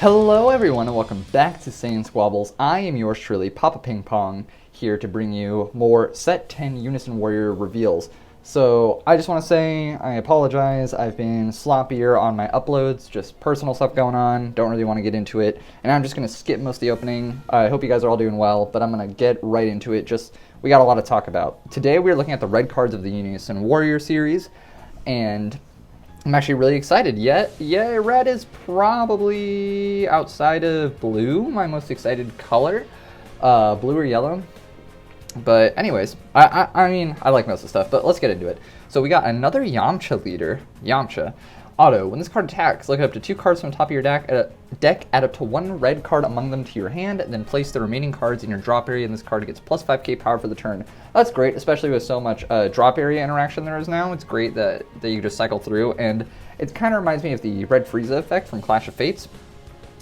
Hello everyone and welcome back to SaiyanSquabbles. I am yours truly, Papa Ping Pong, here to bring you more Set 10 Unison Warrior reveals. So I just want to say I apologize, I've been sloppier on my uploads, just personal stuff going on, don't really want to get into it, and I'm just going to skip most of the opening. I hope you guys are all doing well, but I'm going to get right into it. We got a lot to talk about. Today we're looking at the red cards of the Unison Warrior series, and I'm actually really excited. Yeah, red is probably, outside of blue, my most excited color. Blue or yellow. But anyways, I mean, I like most of the stuff, but let's get into it. So we got another Yamcha leader. Yamcha. Auto. When this card attacks, look up to 2 cards from the top of your deck, add up to 1 red card among them to your hand, then place the remaining cards in your drop area, and this card gets plus 5k power for the turn. That's great, especially with so much drop area interaction there is now. It's great that you just cycle through, and it kind of reminds me of the Red Frieza effect from Clash of Fates.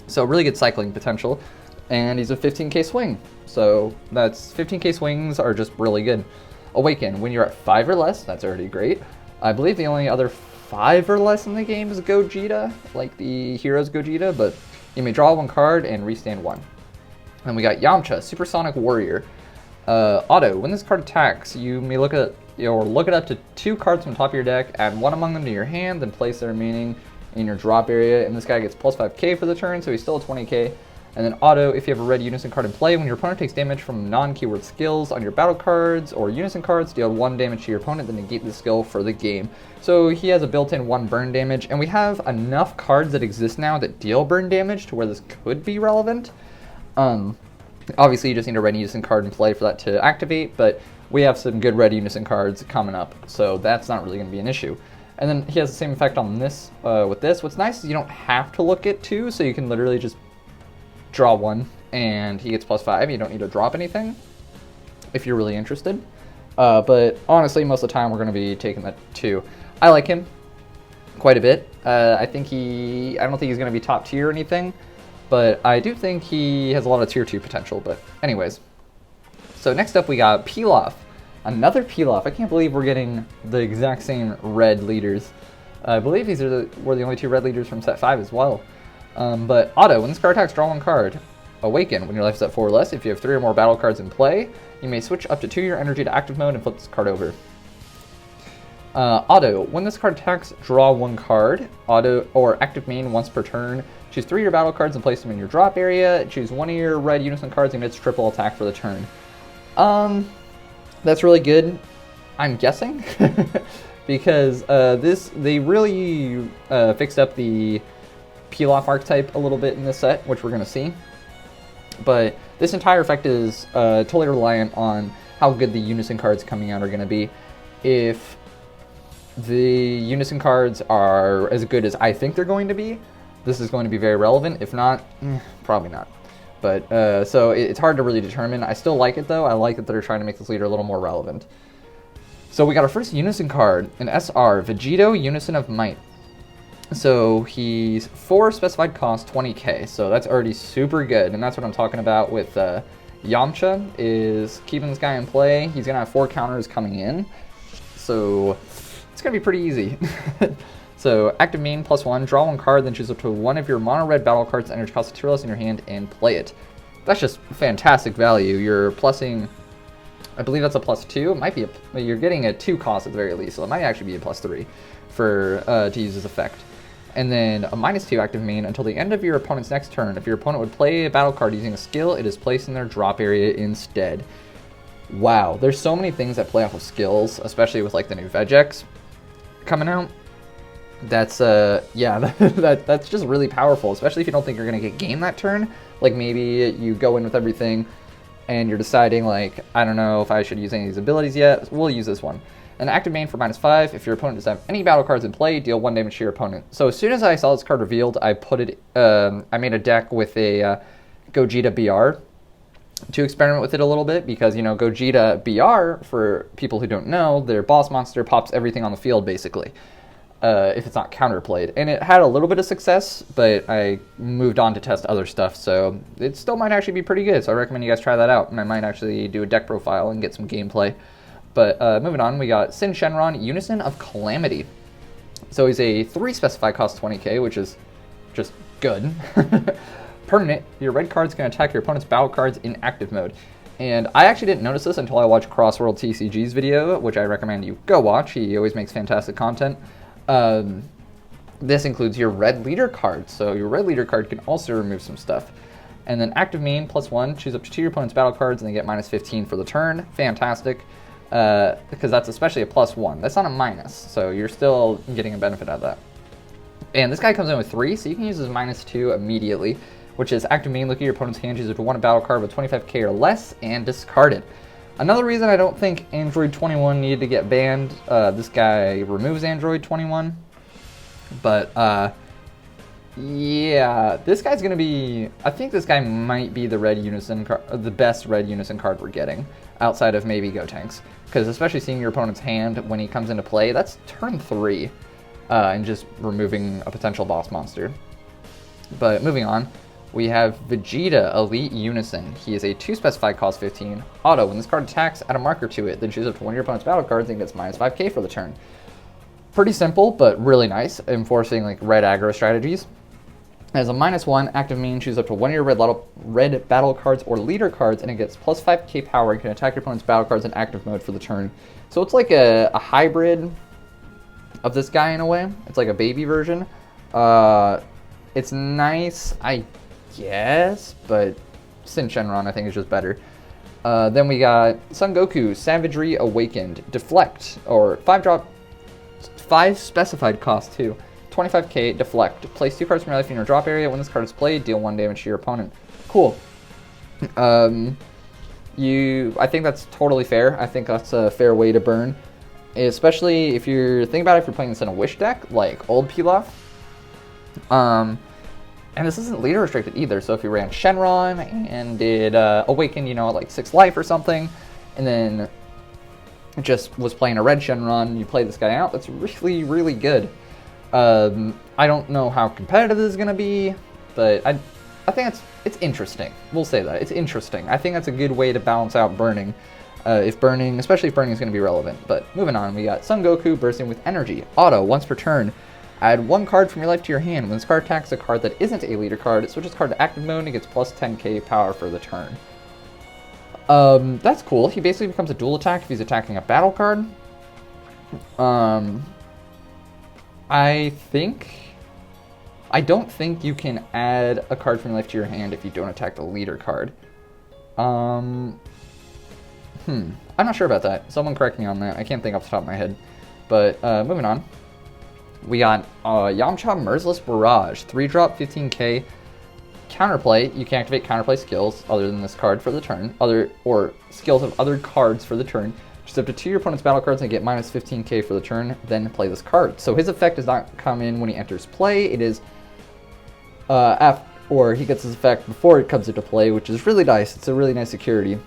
So really good cycling potential, and he's a 15k swing. So that's 15k swings are just really good. Awaken. When you're at 5 or less, that's already great. I believe the only other 5 or less in the game is Gogeta, like the Heroes Gogeta, but you may draw 1 card and restand 1. And we got Yamcha, Supersonic Warrior. Auto, when this card attacks, you may look it up to 2 cards from the top of your deck, add 1 among them to your hand, then place the remaining in your drop area, and this guy gets plus 5k for the turn, so he's still a 20k. And then auto, if you have a red Unison card in play, when your opponent takes damage from non-keyword skills on your battle cards or Unison cards, deal 1 damage to your opponent, then negate the skill for the game. So he has a built-in 1 burn damage, and we have enough cards that exist now that deal burn damage to where this could be relevant. Obviously, you just need a red Unison card in play for that to activate, but we have some good red Unison cards coming up, so that's not really going to be an issue. And then he has the same effect on this with this. What's nice is you don't have to look at 2, so you can literally just draw 1 and he gets plus 5. You don't need to drop anything if you're really interested. But honestly, most of the time we're going to be taking that 2. I like him quite a bit. I don't think he's going to be top tier or anything, but I do think he has a lot of tier 2 potential. But anyways, so next up we got Pilaf. Another Pilaf. I can't believe we're getting the exact same red leaders. I believe these were the only 2 red leaders from set 5 as well. But auto, when this card attacks, draw 1 card. Awaken, when your life is at 4 or less, if you have 3 or more battle cards in play, you may switch up to 2 your energy to active mode and flip this card over. Auto, when this card attacks, draw 1 card. Auto or active main once per turn. Choose 3 of your battle cards and place them in your drop area. Choose 1 of your red Unison cards and it's triple attack for the turn. That's really good, I'm guessing, because they really fixed up the Pilaf archetype a little bit in this set, which we're going to see. But this entire effect is totally reliant on how good the Unison cards coming out are going to be. If the Unison cards are as good as I think they're going to be, this is going to be very relevant. If not, probably not. But so it's hard to really determine. I still like it though. I like that they're trying to make this leader a little more relevant. So we got our first Unison card, an SR, Vegito, Unison of Might. So he's 4 specified cost, 20k, so that's already super good, and that's what I'm talking about with Yamcha, is keeping this guy in play. He's going to have 4 counters coming in, so it's going to be pretty easy. So active main +1, draw 1 card, then choose up to 1 of your mono red battle cards, energy cost 2 less in your hand, and play it. That's just fantastic value. You're plussing, I believe that's a +2. It might be you're getting a 2 cost at the very least, so it might actually be a +3 for to use this effect. And then a -2 active main until the end of your opponent's next turn. If your opponent would play a battle card using a skill, it is placed in their drop area instead. Wow, there's so many things that play off of skills, especially with like the new Vegex coming out. That's yeah, that's just really powerful, especially if you don't think you're gonna get game that turn. Like maybe you go in with everything and you're deciding like, I don't know if I should use any of these abilities yet. We'll use this one. An active main for -5. If your opponent doesn't have any battle cards in play, deal 1 damage to your opponent. So as soon as I saw this card revealed, I put it. I made a deck with a Gogeta BR to experiment with it a little bit, because you know Gogeta BR, for people who don't know, their boss monster pops everything on the field basically, if it's not counterplayed. And it had a little bit of success, but I moved on to test other stuff, so it still might actually be pretty good. So I recommend you guys try that out, and I might actually do a deck profile and get some gameplay. But moving on, we got Sin Shenron, Unison of Calamity. So he's a 3 specified cost 20k, which is just good. Permanent, your red card's going to attack your opponent's battle cards in active mode. And I actually didn't notice this until I watched Crossworld TCG's video, which I recommend you go watch. He always makes fantastic content. This includes your red leader card, so your red leader card can also remove some stuff. And then active main, +1, choose up to 2 of your opponent's battle cards, and they get -15 for the turn. Fantastic, because that's especially a +1. That's not a minus, so you're still getting a benefit out of that. And this guy comes in with 3, so you can use his -2 immediately, which is active main, look at your opponent's hand, choose up to 1 battle card with 25k or less, and discard it. Another reason I don't think Android 21 needed to get banned, this guy removes Android 21. But, yeah, this guy's going to be, I think this guy might be the red Unison card, the best red Unison card we're getting, outside of maybe Gotenks. Because especially seeing your opponent's hand when he comes into play, that's turn 3, and just removing a potential boss monster. But moving on, we have Vegeta Elite Unison. He is a 2 specified cost 15 auto. When this card attacks, add a marker to it, then choose up to 1 of your opponent's battle cards and gets -5k for the turn. Pretty simple, but really nice, enforcing like red aggro strategies. As a -1, active main, choose up to 1 of your red battle cards or leader cards, and it gets +5k power and can attack your opponent's battle cards in active mode for the turn. So it's like a hybrid of this guy in a way. It's like a baby version. It's nice, I guess, but Sin Shenron I think is just better. Then we got Son Goku, Savagery Awakened, Deflect, or 5-drop, 5 specified cost too. 25k, Deflect. Place 2 cards from your life in your drop area. When this card is played, deal 1 damage to your opponent. Cool. I think that's totally fair. I think that's a fair way to burn. Especially if you're, think about it, if you're playing this in a Wish deck, like old Pilaf. And this isn't leader restricted either, so if you ran Shenron and did Awaken, you know, at like 6 life or something, and then just was playing a red Shenron, you play this guy out, that's really, really good. I don't know how competitive this is going to be, but I think it's interesting. We'll say that. It's interesting. I think that's a good way to balance out burning, especially if burning is going to be relevant. But moving on, we got Son Goku bursting with energy. Auto, once per turn. Add 1 card from your life to your hand. When this card attacks a card that isn't a leader card, it switches card to active mode and it gets +10k power for the turn. That's cool. He basically becomes a dual attack if he's attacking a battle card. I don't think you can add a card from your life to your hand if you don't attack the leader card. I'm not sure about that. Someone correct me on that. I can't think off the top of my head. But moving on. We got Yamcha Merciless Barrage, 3-drop, 15k. Counterplay, you can activate counterplay skills other than this card for the turn, or skills of other cards for the turn. Just up to 2 of your opponent's battle cards and get -15k for the turn, then play this card. So his effect does not come in when he enters play. It is or he gets his effect before it comes into play, which is really nice. It's a really nice security.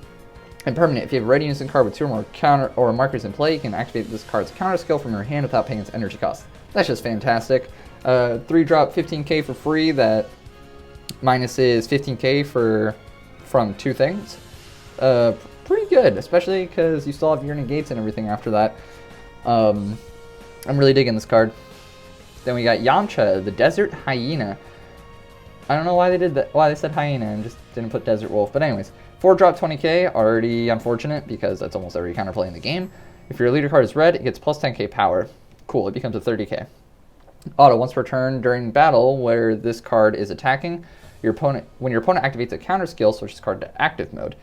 And permanent, if you have a red Unison card with 2 or more counter or markers in play, you can activate this card's counter skill from your hand without paying its energy cost. That's just fantastic. 3-drop, 15k for free. That minuses 15k from 2 things. Pretty good, especially because you still have your negates and everything after that. I'm really digging this card. Then we got Yamcha, the Desert Hyena. I don't know why they did that. Why they said hyena and just didn't put Desert Wolf. But anyways, 4-drop 20k, already unfortunate because that's almost every counterplay in the game. If your leader card is red, it gets +10k power. Cool, it becomes a 30k. Auto, once per turn during battle where this card is attacking, when your opponent activates a counter skill, switch this card to active mode.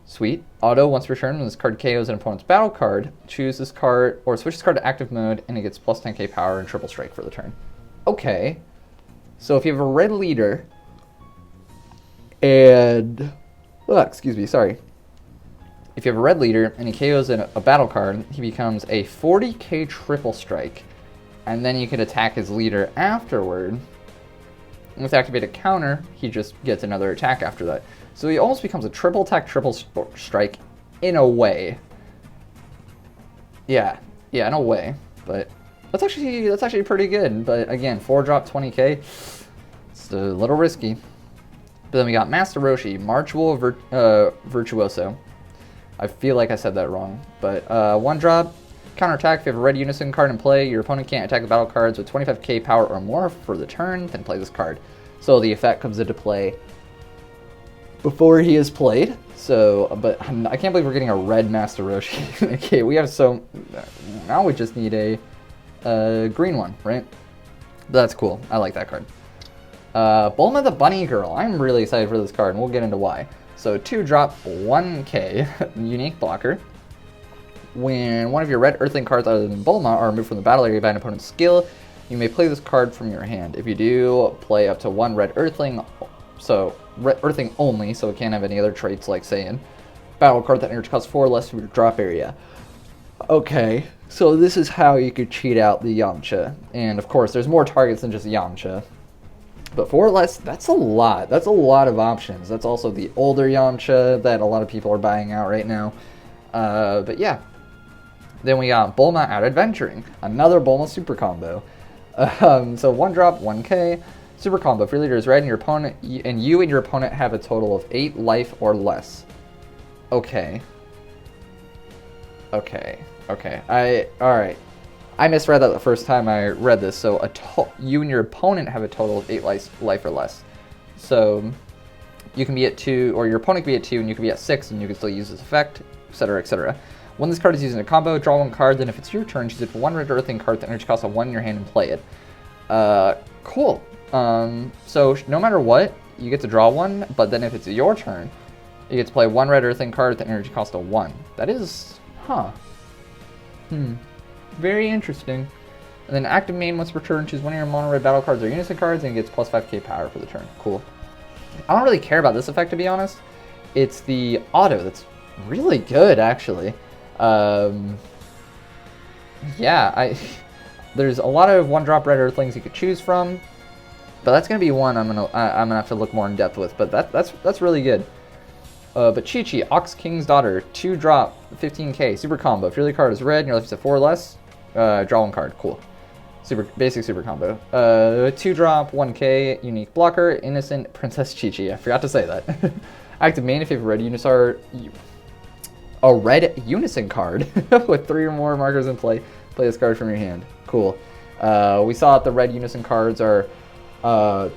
Sweet. Auto, once per turn, when this card KOs an opponent's battle card, choose this card, or switch this card to active mode, and it gets +10k power and triple strike for the turn. Okay. So if you have a red leader, and... excuse me, sorry. If you have a red leader, and he KOs a battle card, he becomes a 40k triple strike. And then you can attack his leader afterward. And with activated counter, he just gets another attack after that. So he almost becomes a triple attack, triple strike in a way. Yeah, in a way. But that's actually pretty good. But again, 4-drop 20k, it's a little risky. But then we got Master Roshi, Marchual Virtuoso. I feel like I said that wrong. But 1-drop, counterattack. If you have a red Unison card in play, your opponent can't attack the battle cards with 25k power or more for the turn, then play this card. So the effect comes into play before he is played. So, but I can't believe we're getting a red Master Roshi. Okay, we have so... Now we just need a green one, right? That's cool. I like that card. Bulma the Bunny Girl. I'm really excited for this card, and we'll get into why. So 2-drop 1k, unique blocker. When one of your red Earthling cards other than Bulma are removed from the battle area by an opponent's skill, you may play this card from your hand. If you do, play up to 1 red Earthling, so red Earthling only, so it can't have any other traits like Saiyan. Battle card that energy costs 4 less from your drop area. Okay, so this is how you could cheat out the Yamcha. And of course, there's more targets than just Yamcha. But 4 less, that's a lot. That's a lot of options. That's also the older Yamcha that a lot of people are buying out right now. But yeah. Then we got Bulma out adventuring. Another Bulma super combo. So 1-drop, 1k. Super combo. If your leader is red and your opponent and your opponent have a total of 8 life or less. Okay. Alright. I misread that the first time I read this. So you and your opponent have a total of 8 life or less. So you can be at 2, or your opponent can be at 2, and you can be at 6, and you can still use this effect, etc., etc. When this card is using a combo, draw 1 card. Then if it's your turn, choose it for 1 red Earthling card that energy costs a 1 in your hand and play it. Cool. So no matter what, you get to draw 1. But then if it's your turn, you get to play 1 red Earthling card that energy costs a 1. That is, very interesting. And then active main once per turn, choose 1 of your mono red battle cards or unison cards, and it gets plus 5k power for the turn. Cool. I don't really care about this effect, to be honest. It's the auto that's really good, actually. Yeah, there's a lot of 1-drop red Earthlings you could choose from, but that's gonna be one I'm gonna have to look more in depth with. But that's really good. But Chi-Chi, Ox King's Daughter, 2-drop, 15k, super combo. If your lead card is red and your life is at 4 or less, draw 1 card. Cool. Basic super combo. 2-drop, 1k, unique blocker, innocent Princess Chi-Chi. I forgot to say that. Active main if you have a red unison card with 3 or more markers in play. Play this card from your hand. Cool. We saw that the red unison cards are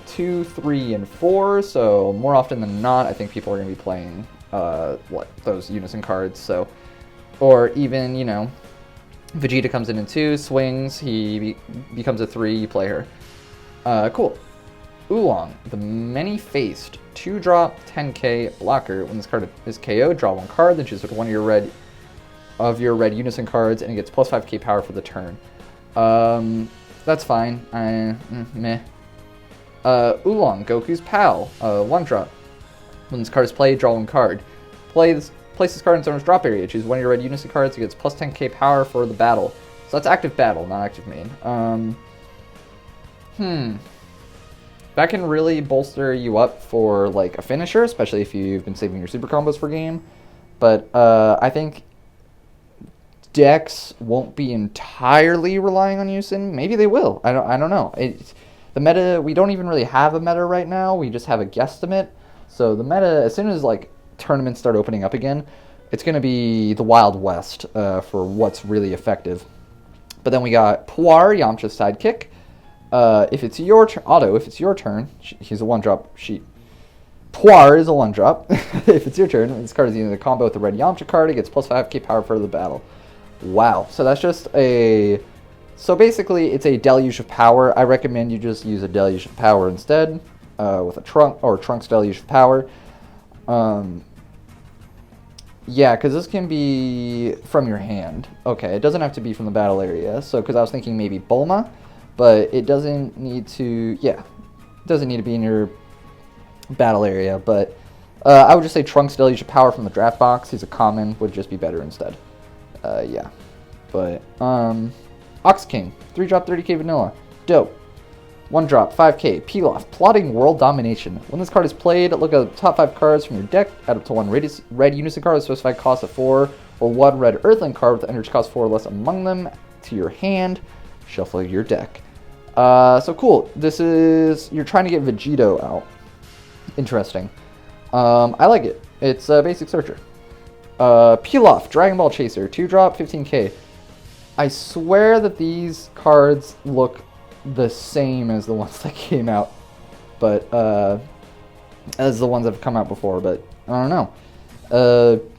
2, 3, and 4. So more often than not, I think people are going to be playing those unison cards. So, or even, you know, Vegeta comes in 2, swings, he becomes a 3, you play her. Cool. Oolong, the many-faced 2-drop 10k blocker. When this card is KO, draw 1 card, then choose one of your red unison cards, and it gets plus 5k power for the turn. That's fine. Meh. Oolong, Goku's pal, 1-drop. When this card is played, draw 1 card. Place this card in its owner's drop area. Choose 1 of your red unison cards, it gets plus 10k power for the battle. So that's active battle, not active main. That can really bolster you up for like a finisher, especially if you've been saving your super combos for game. But I think decks won't be entirely relying on Unison. Maybe they will. I don't know. The meta, we don't even really have a meta right now. We just have a guesstimate. So the meta, as soon as like tournaments start opening up again, it's going to be the Wild West for what's really effective. But then we got Puar, Yamcha's sidekick. If it's your turn, if it's your turn, he's a 1-drop. Puar is a 1-drop. If it's your turn, this card is using the combo with the red Yamcha card. It gets plus 5k power for the battle. Wow. So that's just a... So basically, it's a Deluge of Power. I recommend you just use a Deluge of Power instead, with a Trunks Deluge of Power. Yeah, because this can be from your hand. Okay, it doesn't have to be from the battle area. So, because I was thinking maybe Bulma, but it doesn't need to, yeah, it doesn't need to be in your battle area. But I would just say Trunks Deluge of Power from the draft box. He's a common, would just be better instead. Yeah, but, Ox King, 3-drop 30k vanilla, dope. 1-drop 5k, Pilaf, Plotting World Domination. When this card is played, look at the top 5 cards from your deck, add up to 1 red unison card with specified cost of 4, or 1 red Earthling card with energy cost 4 or less among them to your hand. Shuffle your deck. So cool. This is, you're trying to get Vegito out. Interesting. I like it. It's a basic searcher. Pilaf, Dragon Ball Chaser, 2-drop 15k. I swear that these cards look the same as the ones that came out but as the ones that have come out before, but I don't know.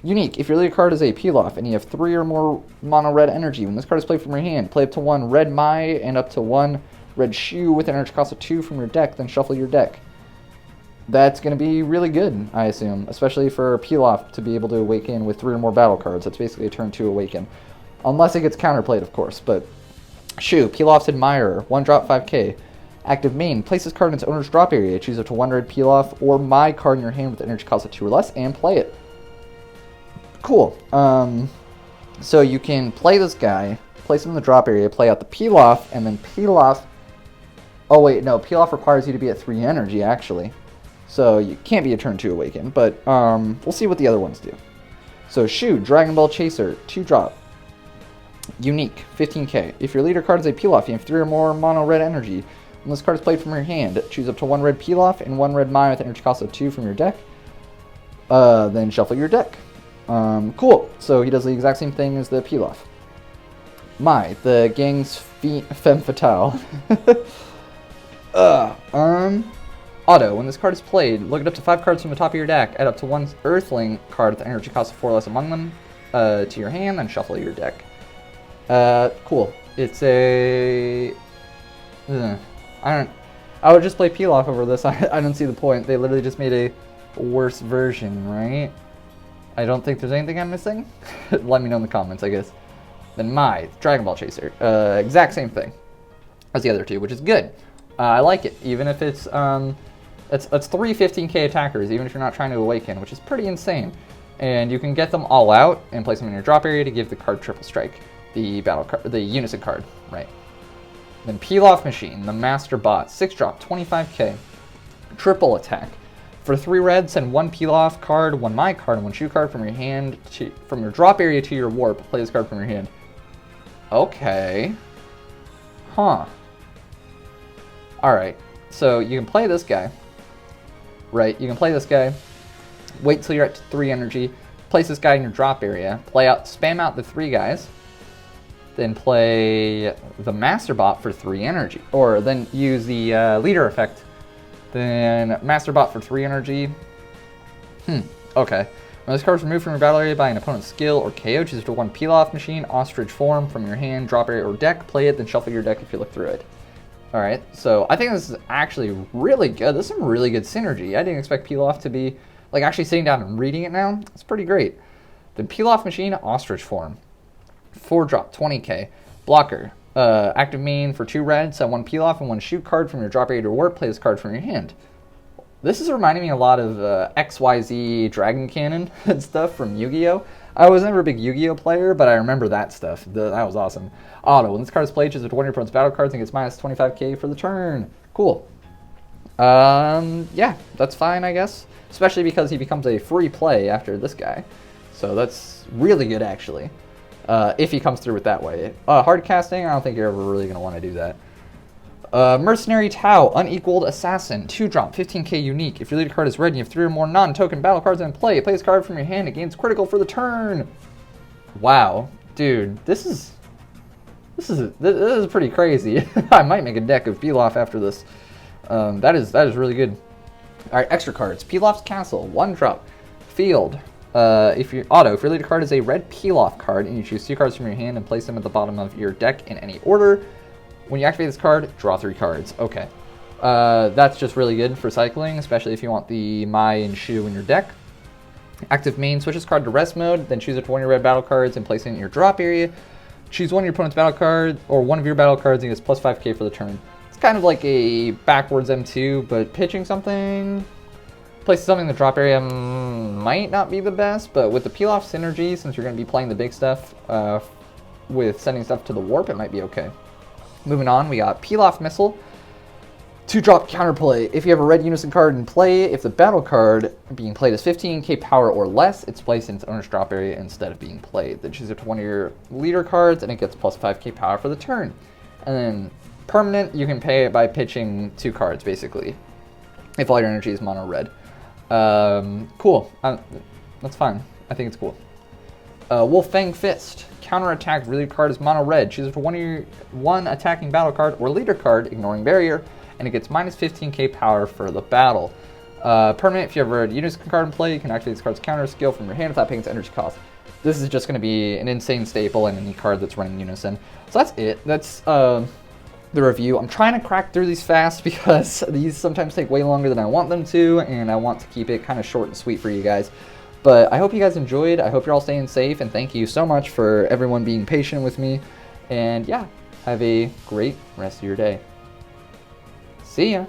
Unique. If your leader card is a peel-off and you have 3 or more mono red energy, when this card is played from your hand, play up to 1 red Mai and up to 1 red Shu with an energy cost of 2 from your deck, then shuffle your deck. That's going to be really good, I assume, especially for peel-off to be able to awaken with 3 or more battle cards. That's basically a turn 2 awaken. Unless it gets counterplayed, of course, but Shu, Peel-Off's Admirer, 1 drop 5k. Active main, place this card in its owner's drop area, choose up to 1 red Peel-Off or Mai card in your hand with energy cost of 2 or less, and play it. Cool. So you can play this guy, place him in the drop area, play out the Peel-Off, and then Peel-Off... Oh wait, no, Peel-Off requires you to be at 3 energy, actually. So you can't be a turn 2 awaken, but we'll see what the other ones do. So Shu, Dragon Ball Chaser, 2 drop. Unique, 15k. If your leader card is a Peel-Off, you have 3 or more mono red energy. When this card is played from your hand, choose up to 1 red Peel-Off and 1 red Mai with energy cost of 2 from your deck. Then shuffle your deck. Cool. So he does the exact same thing as the Peel-Off. Mai, the gang's femme fatale. Auto, when this card is played, look at up to 5 cards from the top of your deck, add up to 1 Earthling card with energy cost of 4 or less among them to your hand, then shuffle your deck. Cool. It's a... I would just play Peel-Off over this. I don't see the point. They literally just made a worse version, right? I don't think there's anything I'm missing. Let me know in the comments, I guess. Then Mai, Dragon Ball Chaser. Exact same thing as the other two, which is good. I like it, even if it's 3 15k attackers, even if you're not trying to awaken, which is pretty insane. And you can get them all out and place them in your drop area to give the card triple strike, the battle card, the Unison card, right? Then Peel-Off Machine, the Master Bot, 6 drop, 25k, triple attack. For 3 red, send 1 Peel-Off card, 1 Mai card, and 1 Shu card from your hand from your drop area to your warp. Play this card from your hand. Okay. Huh. Alright, so you can play this guy. Right, you can play this guy. Wait till you're at 3 energy. Place this guy in your drop area. Spam out the 3 guys. Then play the Master Bot for 3 energy. Or then use the leader effect. Then Master Bot for 3 energy. Okay. When this card is removed from your battle area by an opponent's skill or KO, choose to 1 Peel-Off Machine, Ostrich form from your hand, drop area, or deck. Play it, then shuffle your deck if you look through it. Alright, so I think this is actually really good. This is some really good synergy. I didn't expect Peel-Off to be, like, actually sitting down and reading it now. It's pretty great. Then Peel-Off Machine, Ostrich form. 4 drop, 20k. Blocker. Active main for 2 red, send 1 Peel-Off and 1 Shoot card from your drop area to warp. Play this card from your hand. This is reminding me a lot of XYZ Dragon Cannon and stuff from Yu-Gi-Oh! I was never a big Yu-Gi-Oh! Player, but I remember that stuff. That was awesome. Auto. When this card is played, choose one of your opponent's battle cards and gets minus 25k for the turn. Cool. Yeah, that's fine, I guess. Especially because he becomes a free play after this guy. So that's really good, actually. If he comes through it that way. Hard casting, I don't think you're ever really going to want to do that. Mercenary Tau, Unequaled Assassin, 2 drop, 15k unique. If your leader card is red and you have 3 or more non-token battle cards in play, play this card from your hand. It gains critical for the turn. Wow, dude, this is pretty crazy. I might make a deck of Peel-Off after this. That is really good. All right, extra cards. Peel-Off's Castle, 1 drop, Field. If your leader card is a red Peel-Off card and you choose 2 cards from your hand and place them at the bottom of your deck in any order. When you activate this card, draw 3 cards. Okay. That's just really good for cycling, especially if you want the Mai and Shu in your deck. Active main, switch this card to rest mode, then choose up to 1 of your red battle cards and place it in your drop area. Choose 1 of your opponent's battle cards, or 1 of your battle cards and gets plus 5k for the turn. It's kind of like a backwards M2, but pitching something. Placing something in the drop area might not be the best, but with the Peel-Off synergy, since you're going to be playing the big stuff with sending stuff to the warp, it might be okay. Moving on, we got Peel-Off Missile. 2 drop counterplay. If you have a red Unison card in play, if the battle card being played is 15k power or less, it's placed in its owner's drop area instead of being played. Then choose up to 1 of your leader cards and it gets plus 5k power for the turn. And then permanent, you can pay it by pitching 2 cards basically, if all your energy is mono red. Cool. That's fine. I think it's cool. Wolfang Fist. Counterattack, leader card is mono red. Choose up to 1 attacking battle card or leader card, ignoring barrier, and it gets minus 15k power for the battle. Permanent, if you ever a Unison card in play, you can activate this card's counter skill from your hand without paying its energy cost. This is just going to be an insane staple in any card that's running Unison. So that's it. That's the review. I'm trying to crack through these fast because these sometimes take way longer than I want them to, and I want to keep it kind of short and sweet for you guys. But I hope you guys enjoyed. I hope you're all staying safe, and thank you so much for everyone being patient with me. And yeah, have a great rest of your day. See ya!